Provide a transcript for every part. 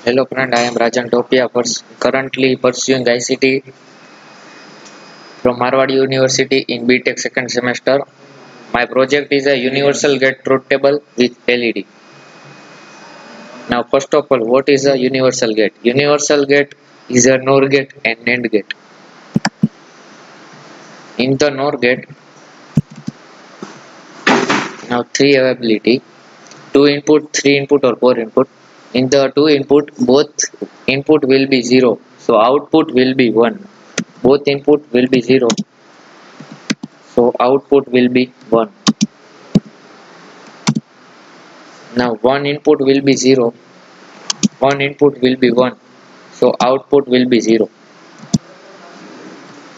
Hello friend, I am Rajan Topia, currently pursuing ICT from Harvard University in BTech second semester. My project is a universal gate truth table with LED. Now first of all, what is a universal gate? Universal gate is a NOR gate and NAND gate. In the NOR gate, now three availability, 2 input, 3 input or 4 input. In the 2 input, both input will be 0. So output will be 1. Both input will be 0. So output will be 1. Now one input will be 0. One input will be 1. So output will be 0.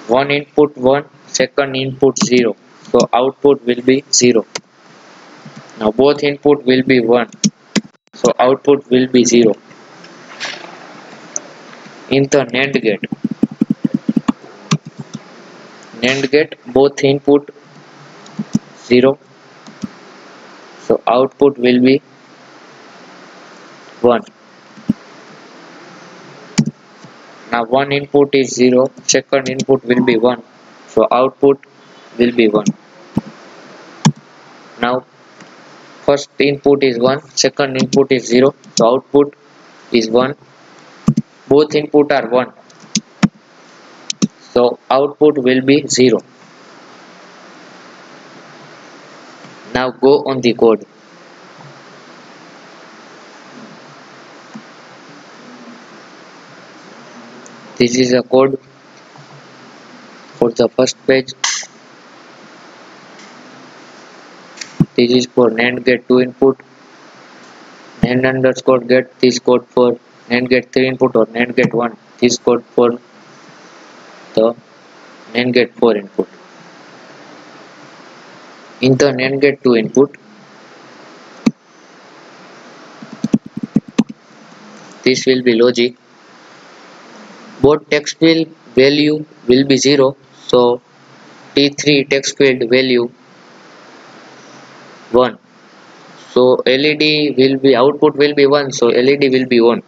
One input 1, second input 0. So output will be 0. Now both input will be 1. So output will be 0. In the NAND gate both input 0. So output will be 1. Now one input is 0. Second input will be 1. So output will be 1. Now first input is 1. Second input is 0. So output is 1. Both input are 1. So output will be 0. Now go on the code. This is a code for the first page. This is for NAND gate 2 input. NAND underscore get, this code for NAND gate 3 input or NAND gate 1. This code for the NAND gate 4 input. In the NAND gate 2 input, this will be logic. Both text field value will be 0. So T3 text field value 1. So LED will be, output will be 1. So LED will be on.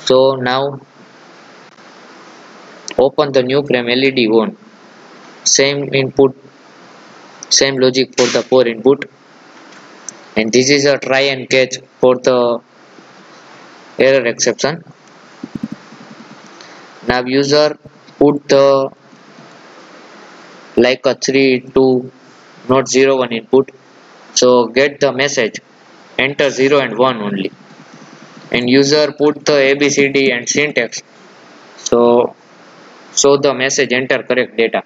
So now open the new frame, LED on. Same input, same logic for the 4 input. And this is a try and catch for the error exception. Now user put the like a 3 2 not 0 1 input. So get the message, enter 0 and 1 only. And user put the ABCD and syntax. So show the message, enter correct data.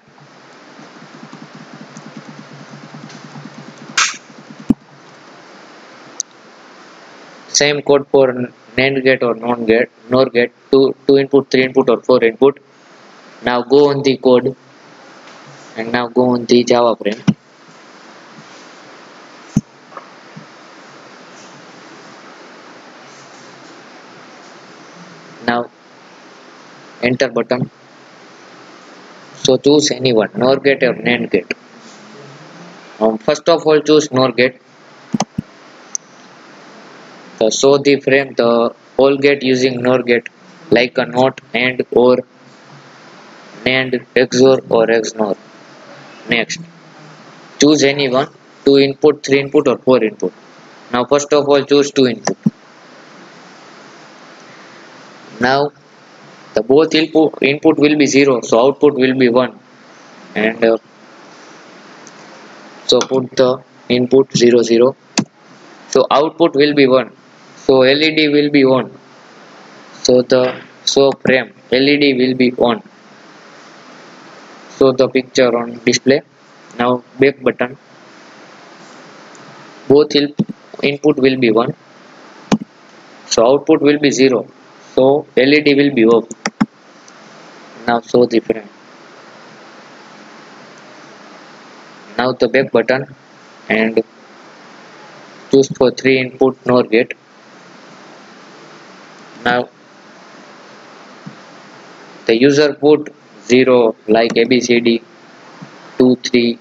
Same code for NAND gate or NOR gate, 2 input, 3 input or 4 input. Now go on the code and now go on the Java frame. Now enter button. So choose anyone, NOR gate or NAND gate. First of all choose NOR gate. Show the frame the whole gate using NOR gate like a NOT, AND, OR, NAND, XOR or XNOR. Next, choose any one, 2 input, 3 input or 4 input. Now first of all choose 2 input. Now the both input will be 0, so output will be 1. And so put the input 0 0. So output will be 1. So LED will be on. So frame LED will be on. So the picture on display. Now back button. Both input will be 1. So output will be 0. So LED will be off. Now show the frame. Now the back button and choose for 3 input NOR gate. Now the user put 0 like ABCD 2 3.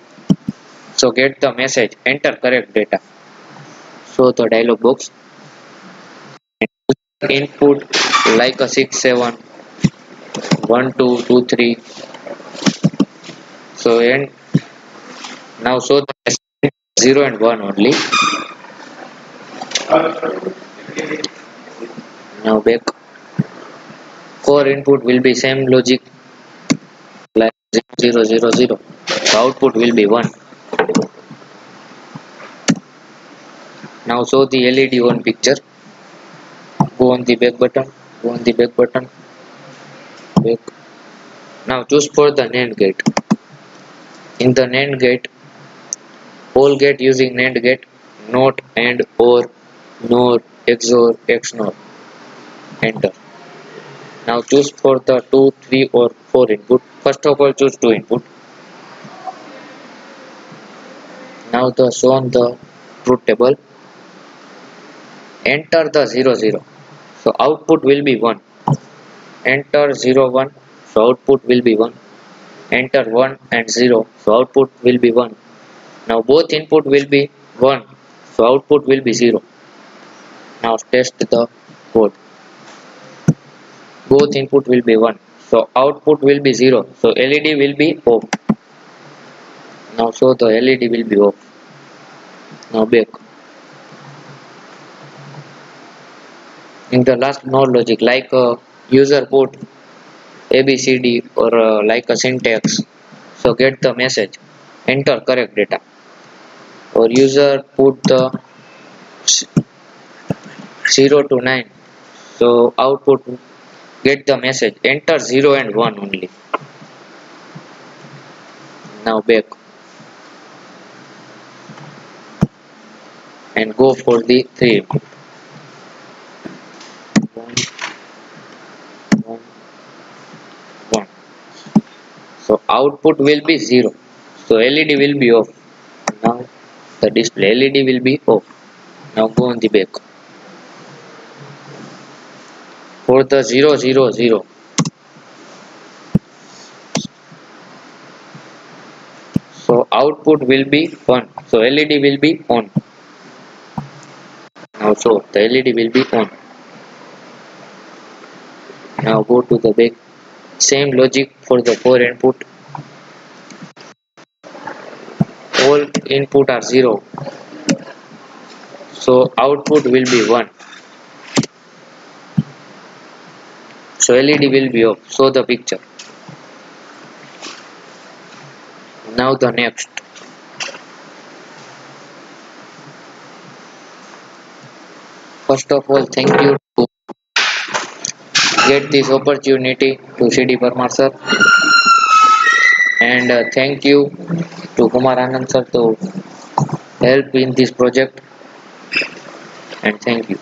So get the message, enter correct data. Show the dialog box. input like a 6 7 1 2 2 3. So and now show the 0 and 1 only. Now back. Core input will be same logic like 0 0 0. The output will be 1. Now show the LED on picture. Go on the back button. Go on the back button. Back. Now choose for the NAND gate. In the NAND gate, whole gate using NAND gate, NOT, AND, OR, NOR, XOR, XNOR. Enter. Now choose for the 2, 3 or 4 input. First of all choose 2 input. Now the show on the truth table. Enter the 0 0. So output will be 1. Enter 0 1. So output will be 1. Enter 1 and 0. So output will be 1. Now both input will be 1. So output will be 0. Now test the code. Both input will be 1. So output will be 0. So LED will be off. Now so the LED will be off. Now back. In the last NOR logic like a user put ABCD or like a syntax. So get the message. Enter correct data. Or user put the 0 to 9. So output get the message. Enter 0 and 1 only. Now back. And go for the 3 input. 1, 1, 1. So output will be 0. So LED will be off. Now the display LED will be off. Now go on the back. For the 0 0 0. So output will be 1. So LED will be on. Now so the LED will be on. Now go to the back. Same logic for the 4 input. All input are 0. So output will be 1. So LED will be off. Show the picture. Now the next. First of all, thank you to get this opportunity to CD Parmar sir, and thank you to Kumar Anand sir to help in this project, and thank you.